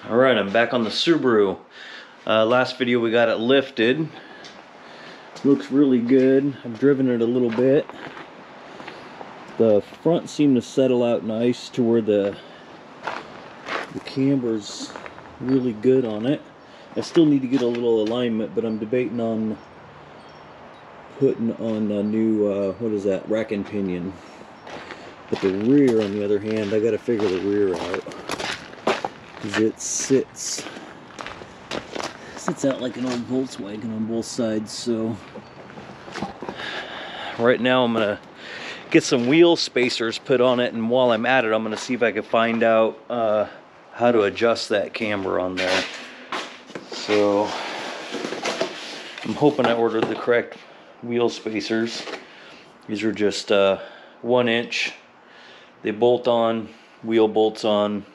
Alright, I'm back on the Subaru. Last video we got it lifted. Looks really good. I've driven it a little bit. The front seemed to settle out nice to where the camber's really good on it. I still need to get a little alignment, but I'm debating on putting on a new, what is that, rack and pinion. But the rear, on the other hand, I gotta figure the rear out. Because it sits out like an old Volkswagen on both sides, so. Right now I'm gonna get some wheel spacers put on it, and while I'm at it, I'm gonna see if I can find out how to adjust that camber on there. So I'm hoping I ordered the correct wheel spacers. These are just 1 inch. They bolt on, wheel bolts on.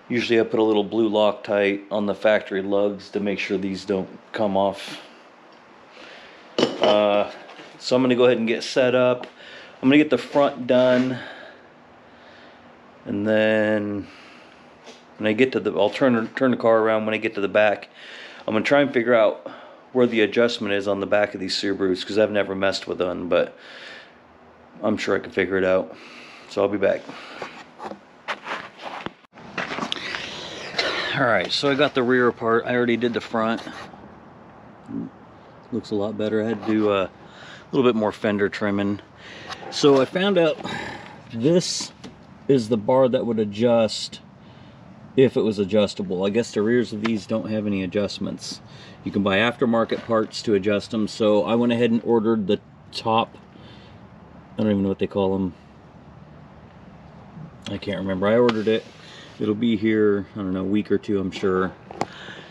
Usually I put a little blue Loctite on the factory lugs to make sure these don't come off. So I'm going to go ahead and get set up. I'm going to get the front done. And then when I get to the, I'll turn the car around when I get to the back. I'm going to try and figure out where the adjustment is on the back of these Subarus, because I've never messed with them, but I'm sure I can figure it out. So I'll be back. Alright, so I got the rear apart. I already did the front. Looks a lot better. I had to do a little bit more fender trimming. So I found out this is the bar that would adjust if it was adjustable. I guess the rears of these don't have any adjustments. You can buy aftermarket parts to adjust them. So I went ahead and ordered the top. I don't even know what they call them. I can't remember. I ordered it. It'll be here, I don't know, a week or two, I'm sure.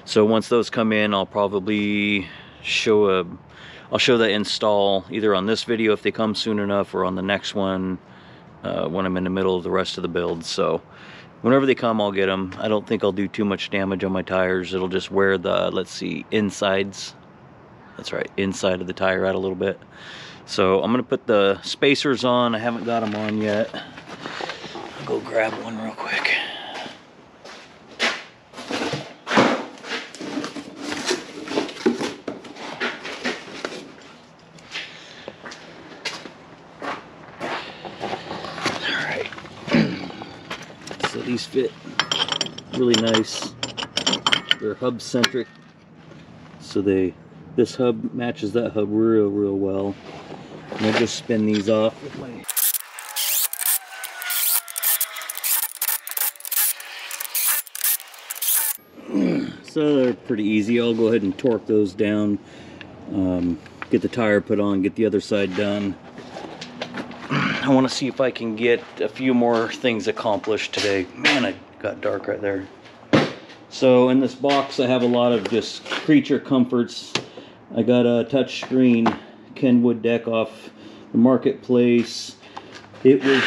So once those come in, I'll probably show the install either on this video if they come soon enough, or on the next one when I'm in the middle of the rest of the build. So whenever they come, I'll get them. I don't think I'll do too much damage on my tires. It'll just wear the, let's see, insides. That's right, inside of the tire out a little bit. So I'm gonna put the spacers on. I haven't got them on yet. I'll go grab one real quick. So these fit really nice. They're hub centric, so this hub matches that hub real well. And I'll just spin these off with my so they're pretty easy. I'll go ahead and torque those down, get the tire put on, get the other side done. I want to see if I can get a few more things accomplished today. Man, it got dark right there. So in this box I have a lot of just creature comforts. I got a touch screen Kenwood deck off the marketplace. It was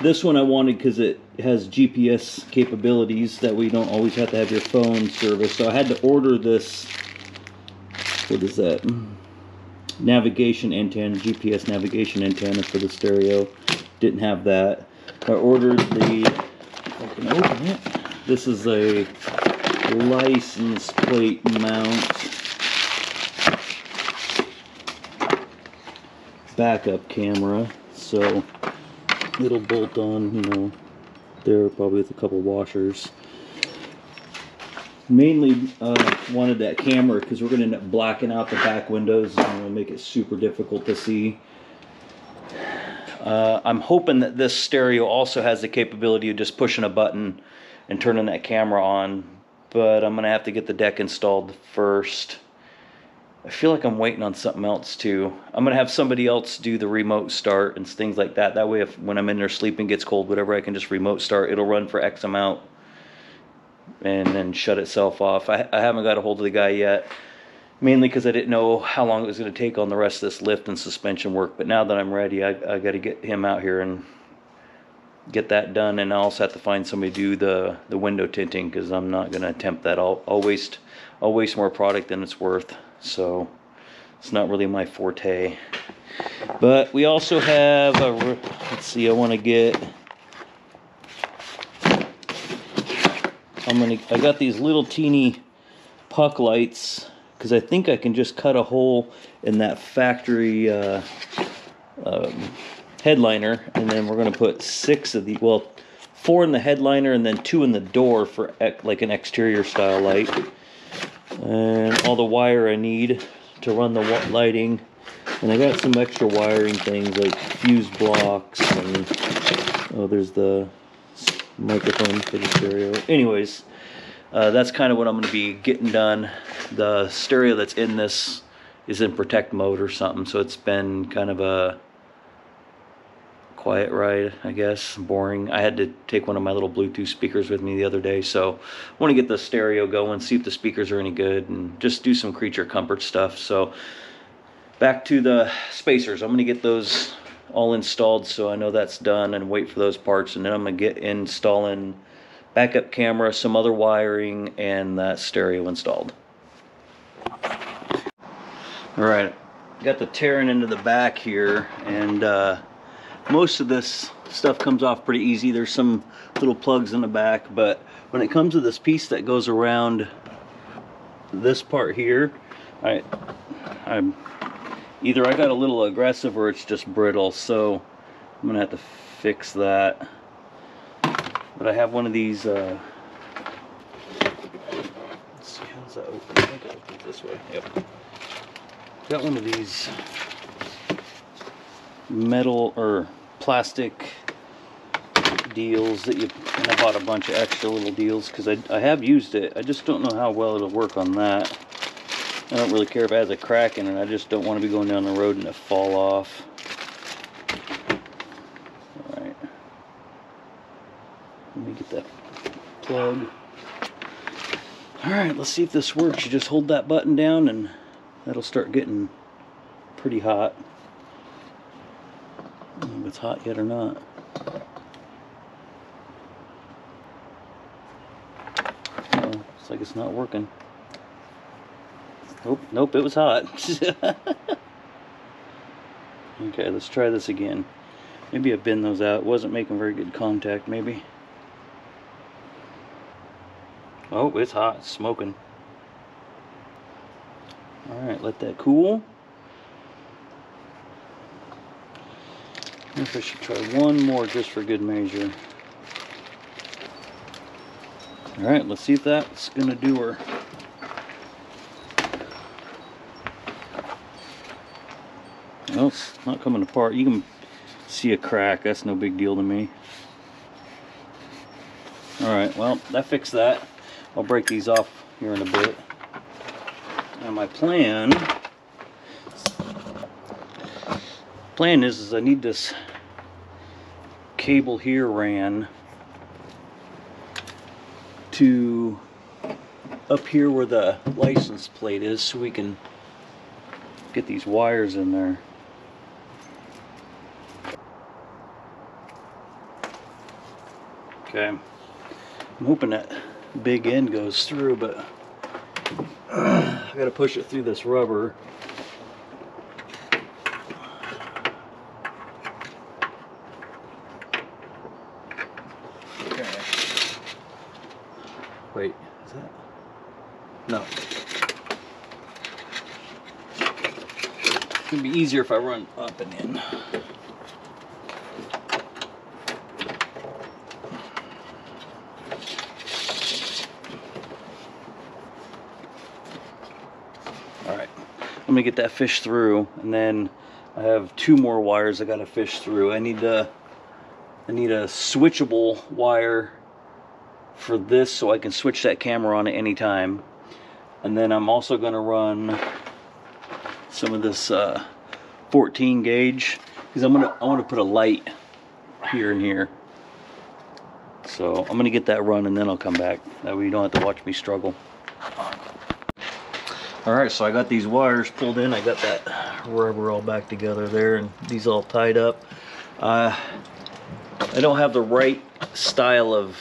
this one I wanted because it has GPS capabilities that we don't always have to have your phone service. So I had to order this, what is that? Navigation antenna, GPS navigation antenna for the stereo. Didn't have that. I ordered the, if I can open it, this is a license plate mount backup camera, so it'll bolt on, you know, there probably with a couple washers. Mainly wanted that camera because we're going to end up blacking out the back windows and it'll make it super difficult to see. I'm hoping that this stereo also has the capability of just pushing a button and turning that camera on, but I'm going to have to get the deck installed first. I feel like I'm waiting on something else too. I'm going to have somebody else do the remote start and things like that. That way if when I'm in there sleeping gets cold, whatever, I can just remote start. It'll run for X amount and then shut itself off. I haven't got a hold of the guy yet, mainly because I didn't know how long it was going to take on the rest of this lift and suspension work. But now that I'm ready, I got to get him out here and get that done. And I also have to find somebody to do the window tinting, because I'm not going to attempt that. I'll waste more product than it's worth. So it's not really my forte. But we also have a, let's see, I want to get I got these little teeny puck lights because I think I can just cut a hole in that factory headliner, and then we're going to put 6 of the, well, 4 in the headliner and then 2 in the door for like an exterior style light. And all the wire I need to run the lighting. And I got some extra wiring things like fuse blocks, and oh, there's the microphone for the stereo. Anyways, that's kind of what I'm going to be getting done. The stereo that's in this is in protect mode or something, so it's been kind of a quiet ride, I guess. Boring. I had to take one of my little Bluetooth speakers with me the other day, so I want to get the stereo going, see if the speakers are any good, and just do some creature comfort stuff. So back to the spacers. I'm going to get those all installed, so I know that's done, and wait for those parts, and then I'm going to get installing backup camera, some other wiring, and that stereo installed. Alright, got the tearing into the back here, and most of this stuff comes off pretty easy. There's some little plugs in the back, but when it comes to this piece that goes around this part here, I'm either I got a little aggressive or it's just brittle, so I'm gonna have to fix that. But I have one of these, let's see, how's that open? I think I opened it this way. Yep. Got one of these metal or plastic deals that and I bought a bunch of extra little deals because I have used it. I just don't know how well it'll work on that. I don't really care if it has a crack in it. I just don't want to be going down the road and it fall off. Alright. Let me get that plug. Alright, let's see if this works. You just hold that button down and that'll start getting pretty hot. I don't know if it's hot yet or not. Oh, looks like it's not working. Nope, it was hot. Okay, let's try this again. Maybe I bend those out. It wasn't making very good contact, maybe. Oh, it's hot. It's smoking. Alright, let that cool. I think I should try one more just for good measure. Alright, let's see if that's gonna do her. Well, it's not coming apart. You can see a crack. That's no big deal to me. Alright, well, that fixed that. I'll break these off here in a bit. Now my plan is I need this cable here ran to up here where the license plate is, so we can get these wires in there. Okay, I'm hoping that big end goes through, but I gotta push it through this rubber. Okay. Wait, is that? No. It'd be easier if I run up and in. Alright, I'm gonna get that fish through, and then I have 2 more wires I gotta fish through. I need a switchable wire for this so I can switch that camera on at any time. And then I'm also gonna run some of this 14 gauge because I want to put a light here and here. So I'm gonna get that run and then I'll come back. That way you don't have to watch me struggle. Alright, so I got these wires pulled in. I got that rubber all back together there, and these all tied up. I don't have the right style of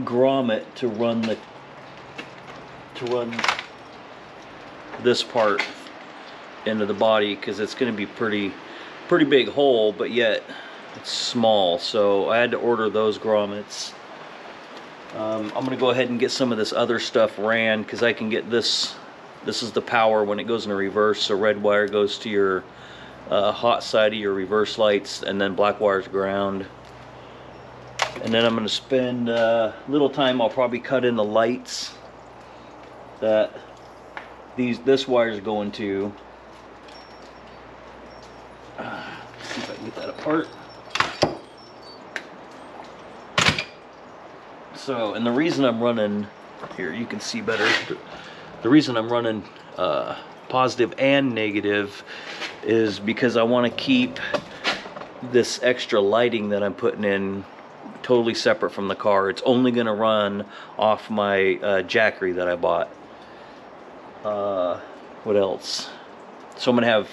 grommet to run this part into the body, because it's going to be pretty big hole, but yet it's small. So I had to order those grommets. I'm gonna go ahead and get some of this other stuff ran, because I can get this. This is the power when it goes into reverse. So red wire goes to your hot side of your reverse lights, and then black wire's ground. And then I'm gonna spend a little time. I'll probably cut in the lights that this wire's going to. See if I can get that apart. So, and the reason I'm running here, you can see better. The reason I'm running positive and negative is because I want to keep this extra lighting that I'm putting in totally separate from the car. It's only going to run off my Jackery that I bought. What else? So I'm going to have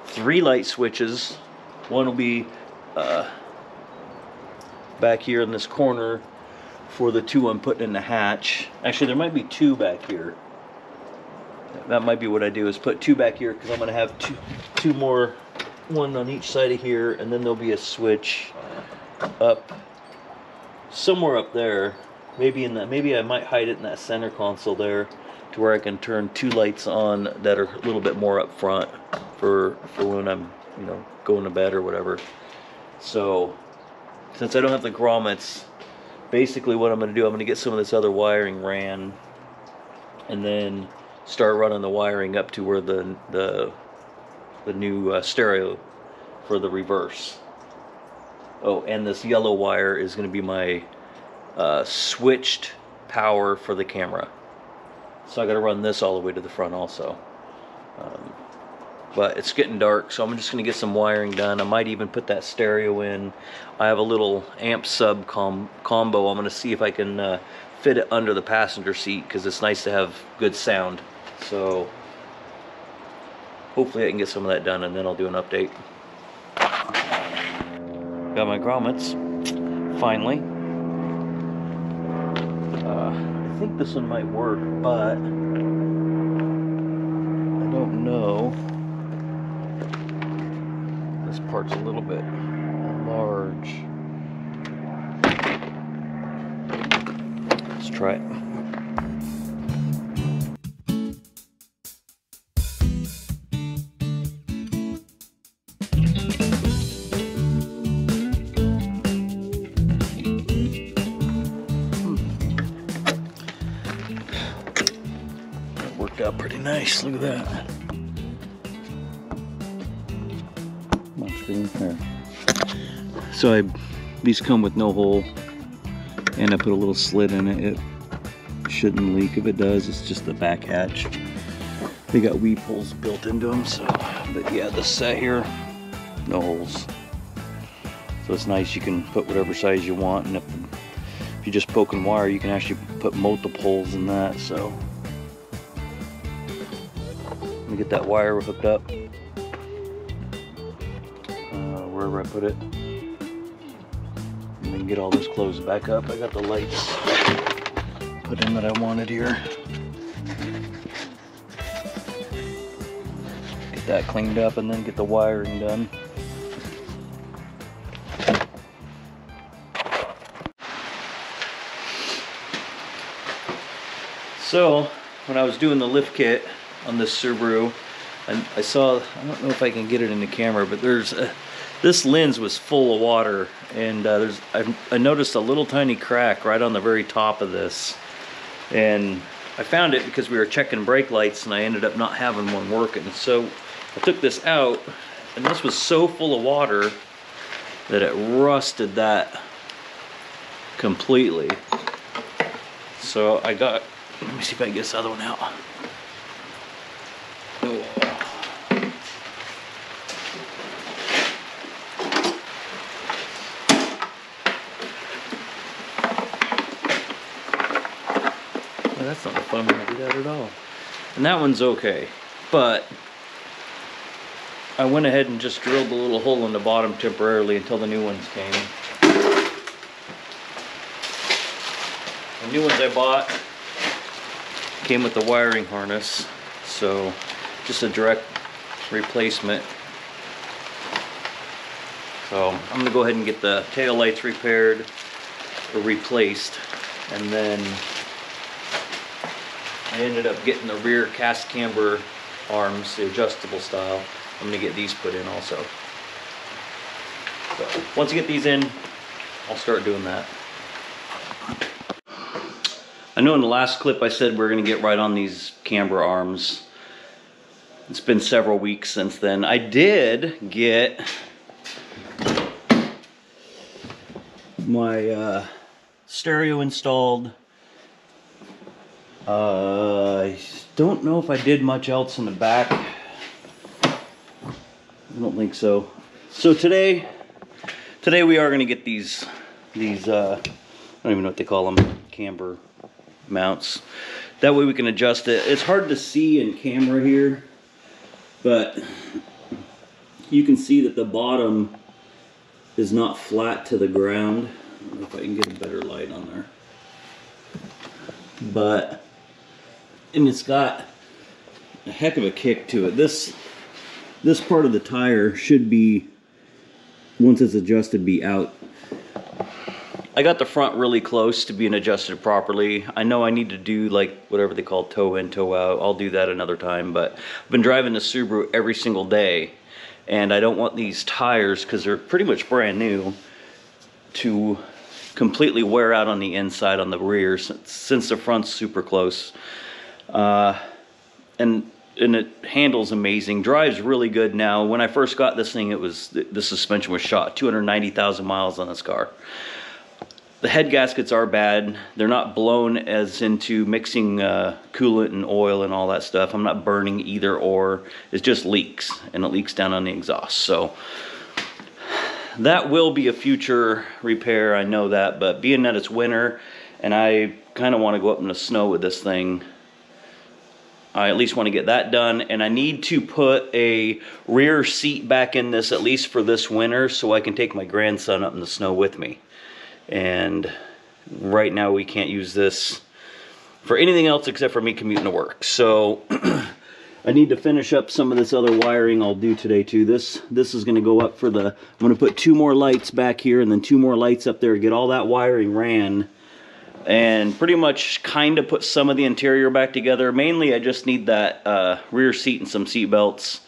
3 light switches. One will be back here in this corner for the 2 I'm putting in the hatch. Actually, there might be 2 back here. That might be what I do, is put 2 back here, because I'm going to have two more, one on each side of here, and then there'll be a switch up somewhere up there. Maybe in that. Maybe I might hide it in that center console there, to where I can turn 2 lights on that are a little bit more up front for when I'm, you know, going to bed or whatever. So since I don't have the grommets, basically what I'm going to do, I'm going to get some of this other wiring ran, and then start running the wiring up to where the new stereo for the reverse. Oh, and this yellow wire is going to be my switched power for the camera. So I got to run this all the way to the front also. But it's getting dark, so I'm just going to get some wiring done. I might even put that stereo in. I have a little amp sub combo. I'm going to see if I can fit it under the passenger seat, because it's nice to have good sound. So hopefully I can get some of that done, and then I'll do an update. Got my grommets, finally. I think this one might work, but I don't know. This part's a little bit large. Let's try it. That worked out pretty nice. Look at that. There. So these come with no hole, and I put a little slit in it. It shouldn't leak. If it does, it's just the back hatch. They got weep holes built into them. So, but yeah, this set here, no holes. So it's nice. You can put whatever size you want, and if you're just poking wire, you can actually put multiple holes in that. So let me get that wire hooked up. Wherever I put it, and then get all this closed back up. I got the lights put in that I wanted here. Get that cleaned up, and then get the wiring done. So when I was doing the lift kit on this Subaru, I saw, I don't know if I can get it in the camera, but there's this lens was full of water, and I noticed a little tiny crack right on the very top of this, and I found it because we were checking brake lights, and I ended up not having one working. So I took this out, and this was so full of water that it rusted that completely. So I got, let me see if I can get this other one out. Oh. That's not fun when I do that at all. And that one's okay, but I went ahead and just drilled a little hole in the bottom temporarily until the new ones came. The new ones I bought came with the wiring harness, so just a direct replacement. So I'm gonna go ahead and get the tail lights repaired, or replaced. And then I ended up getting the rear cast camber arms, the adjustable style. I'm gonna get these put in also. So once I get these in, I'll start doing that. I know in the last clip I said we're gonna get right on these camber arms. It's been several weeks since then. I did get my stereo installed. I don't know if I did much else in the back. I don't think so. So today we are going to get these I don't even know what they call them, camber mounts. That way we can adjust it. It's hard to see in camera here, but you can see that the bottom is not flat to the ground. I don't know if I can get a better light on there. And it's got a heck of a kick to it. This part of the tire should be, once it's adjusted, be out. I got the front really close to being adjusted properly. I know I need to do like whatever they call toe in, toe out. I'll do that another time, but I've been driving the Subaru every single day, and I don't want these tires, because they're pretty much brand new, to completely wear out on the inside on the rear, since the front's super close. And it handles amazing, drives really good now. When I first got this thing, the suspension was shot, 290,000 miles on this car. The head gaskets are bad. They're not blown as into mixing coolant and oil and all that stuff. I'm not burning either or. It just leaks, and it leaks down on the exhaust. So that will be a future repair, I know that, but being that it's winter and I kind of want to go up in the snow with this thing, I at least want to get that done. And I need to put a rear seat back in this, at least for this winter, so I can take my grandson up in the snow with me. And right now we can't use this for anything else except for me commuting to work. So I need to finish up some of this other wiring I'll do today too. This is going to go up for the, I'm going to put 2 more lights back here and then 2 more lights up there, get all that wiring ran, and pretty much kind of put some of the interior back together. Mainly I just need that rear seat and some seat belts,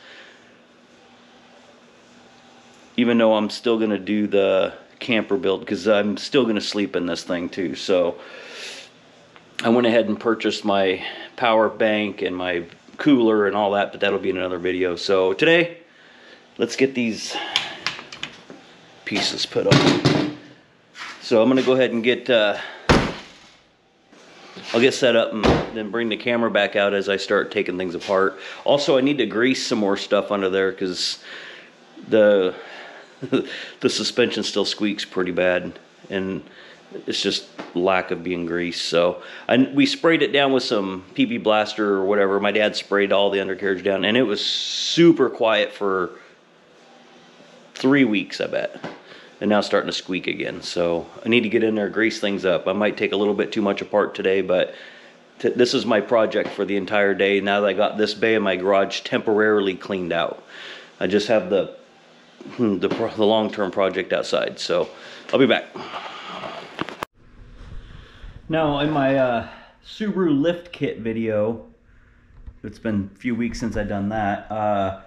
even though I'm still going to do the camper build, because I'm still going to sleep in this thing too. So I went ahead and purchased my power bank and my cooler and all that, but that'll be in another video. So today, let's get these pieces put on. So I'm going to go ahead and get I'll get set up and then bring the camera back out as I start taking things apart. Also, I need to grease some more stuff under there, because the suspension still squeaks pretty bad, and it's just lack of being greased. So we sprayed it down with some PB Blaster or whatever. My dad sprayed all the undercarriage down, and it was super quiet for 3 weeks, I bet. And now it's starting to squeak again. So I need to get in there, grease things up. I might take a little bit too much apart today, but this is my project for the entire day. Now that I got this bay in my garage temporarily cleaned out, I just have the long-term project outside. So I'll be back. Now, in my Subaru lift kit video, it's been a few weeks since I've done that,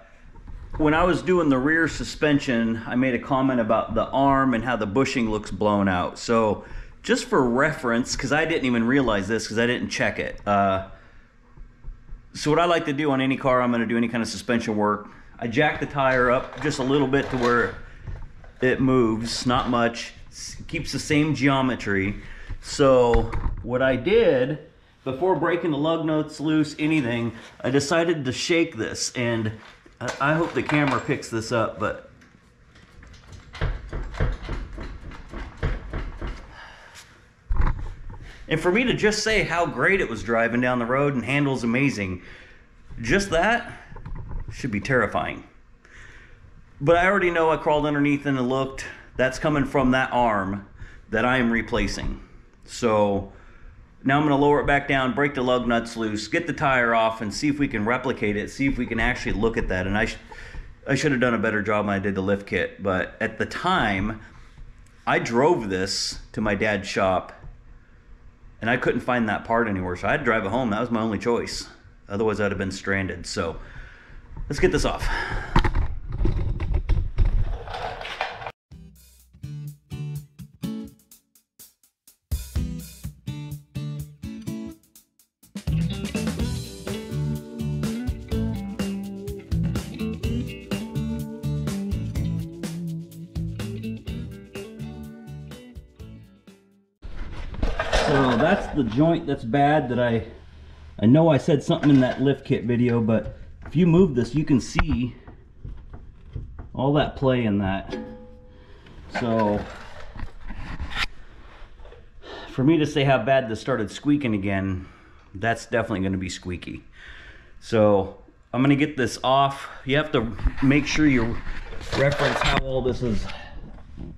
when I was doing the rear suspension, I made a comment about the arm and how the bushing looks blown out. So just for reference, because I didn't even realize this because I didn't check it. So what I like to do on any car I'm going to do any kind of suspension work, I jack the tire up just a little bit to where it moves, not much, keeps the same geometry. So what I did, before breaking the lug nuts loose, anything, I decided to shake this, and I hope the camera picks this up, but and for me to just say how great it was driving down the road and handles amazing, just that should be terrifying. But I already know, I crawled underneath and looked, that's coming from that arm that I am replacing. So now I'm going to lower it back down, break the lug nuts loose, get the tire off, and see if we can replicate it, see if we can actually look at that. And I should have done a better job when I did the lift kit, but at the time I drove this to my dad's shop and I couldn't find that part anywhere, so I had to drive it home. That was my only choice. Otherwise I'd have been stranded. So let's get this off. So that's the joint that's bad that I know I said something in that lift kit video, but if you move this, you can see all that play in that. So for me to say how bad this started squeaking again, that's definitely going to be squeaky. So I'm going to get this off. You have to make sure you reference how all this is.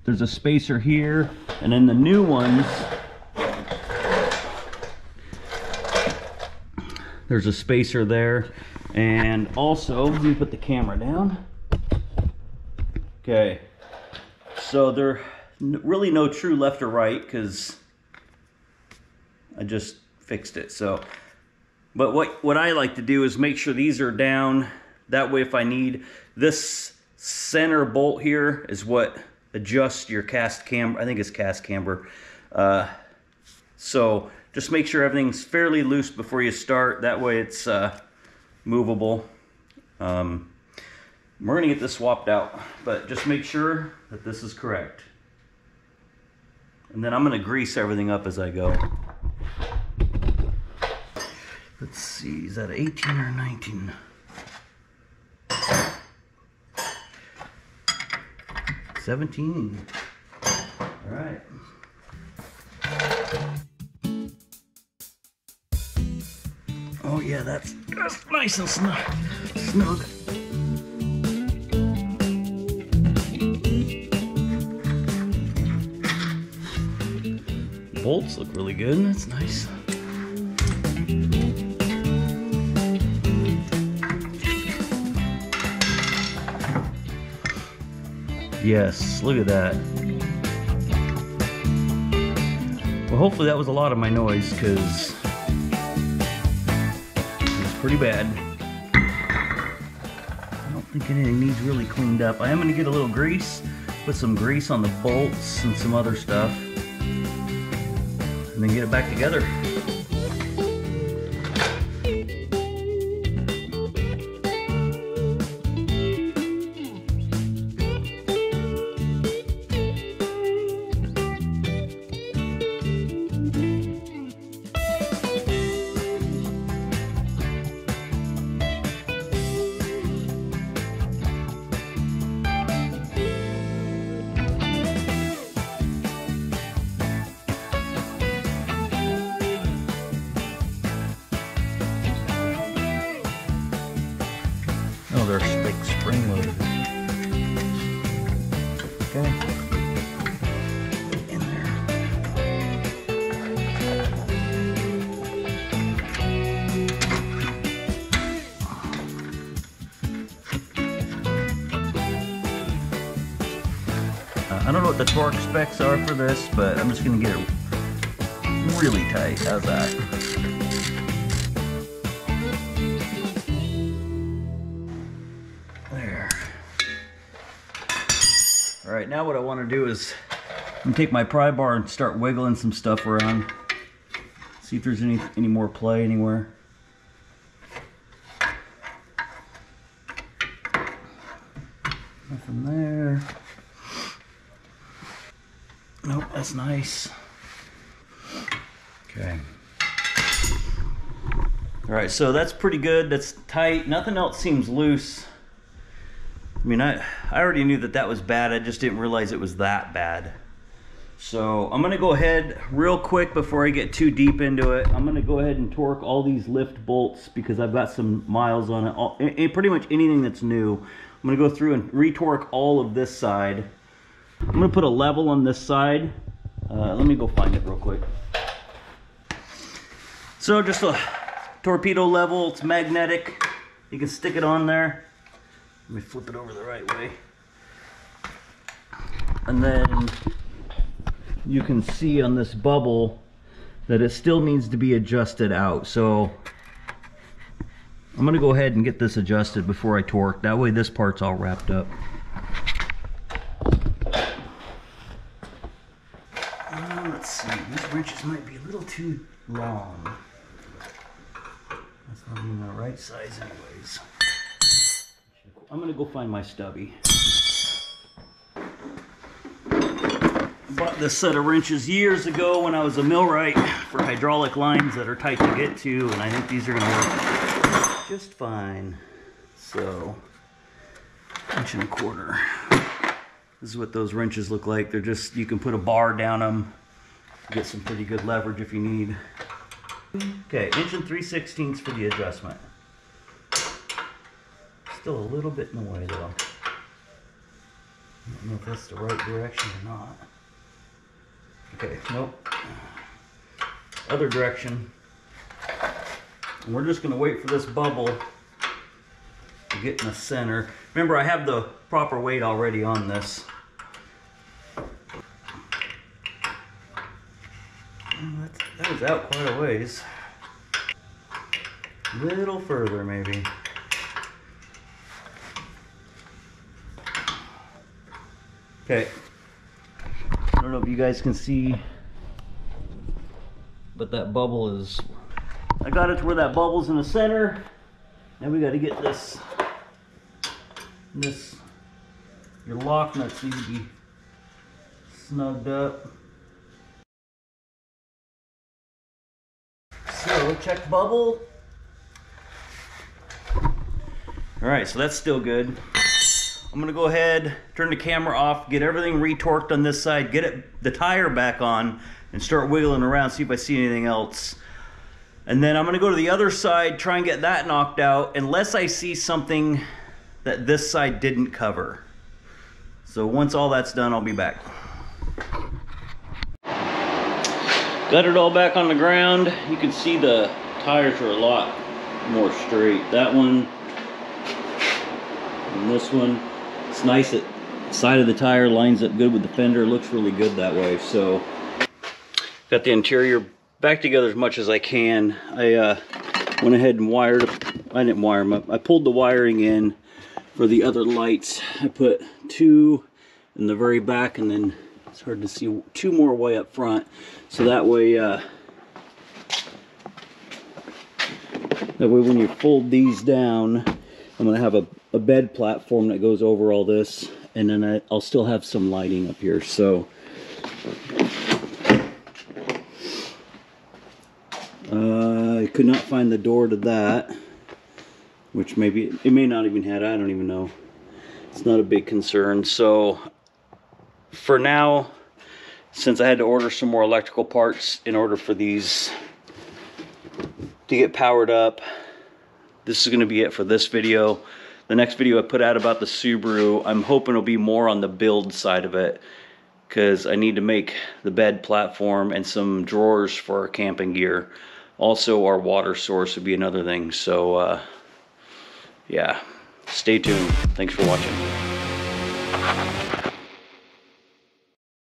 There's a spacer here, and then the new ones, there's a spacer there. And also, let me put the camera down. Okay, so they're really no true left or right because I just fixed it. So, but what I like to do is make sure these are down. That way, if I need this center bolt here, is what adjusts your cast camber. I think it's cast camber. So just make sure everything's fairly loose before you start. That way it's movable. We're gonna get this swapped out, but just make sure that this is correct. And then I'm gonna grease everything up as I go. Let's see, is that 18 or 19? 17. All right. Oh yeah, that's nice and snug. Bolts look really good. That's nice. Yes, look at that. Well, hopefully that was a lot of my noise, because it's pretty bad. I don't think anything needs really cleaned up. I am going to get a little grease, put some grease on the bolts and some other stuff, and then get it back together. Oh, they're big spring loaded. Okay. In there. I don't know what the torque specs are for this, but I'm just going to get it really tight. How's that? All right, now what I want to do is I'm gonna take my pry bar and start wiggling some stuff around. See if there's any more play anywhere. Nothing there. Nope, that's nice. Okay. All right, so that's pretty good. That's tight. Nothing else seems loose. I mean, I already knew that was bad. I just didn't realize it was that bad. So I'm gonna go ahead real quick before I get too deep into it. I'm gonna go ahead and torque all these lift bolts because I've got some miles on it. Pretty much anything that's new. I'm gonna go through and re-torque all of this side. I'm gonna put a level on this side. Let me go find it real quick. So just a torpedo level. It's magnetic. You can stick it on there. Let me flip it over the right way. And then you can see on this bubble that it still needs to be adjusted out. So I'm gonna go ahead and get this adjusted before I torque. That way this part's all wrapped up. Let's see, these wrenches might be a little too long. That's not even the right size anyways. I'm gonna go find my stubby. Bought this set of wrenches years ago when I was a millwright for hydraulic lines that are tight to get to, and I think these are gonna work just fine. So, 1.25 inches. This is what those wrenches look like. They're just, you can put a bar down them, get some pretty good leverage if you need. Okay, 1 3/16 for the adjustment. Still a little bit in the way though. I don't know if that's the right direction or not. Okay, nope. Other direction. And we're just gonna wait for this bubble to get in the center. Remember, I have the proper weight already on this. That was out quite a ways. A little further maybe. Okay. I don't know if you guys can see, but that bubble is, I got it to where that bubble's in the center. Now we got to get this, your lock nuts need to be snugged up. So check bubble. All right, so that's still good. I'm gonna go ahead, turn the camera off, get everything retorqued on this side, get the tire back on, and start wiggling around, see if I see anything else. And then I'm gonna go to the other side, try and get that knocked out, unless I see something that this side didn't cover. So once all that's done, I'll be back. Got it all back on the ground. You can see the tires are a lot more straight. That one and this one. It's nice that the side of the tire lines up good with the fender. It looks really good that way. So got the interior back together as much as I can. I went ahead and wired, I didn't wire them up. I pulled the wiring in for the other lights. I put 2 in the very back, and then it's hard to see, 2 more way up front. So that way when you fold these down, I'm gonna have a bed platform that goes over all this, and then I'll still have some lighting up here. So I could not find the door to that, which maybe it may not even have. I don't even know. It's not a big concern. So for now, since I had to order some more electrical parts in order for these to get powered up, this is going to be it for this video. The next video I put out about the Subaru, I'm hoping it'll be more on the build side of it, because I need to make the bed platform and some drawers for our camping gear. Also, our water source would be another thing. So yeah, stay tuned. Thanks for watching.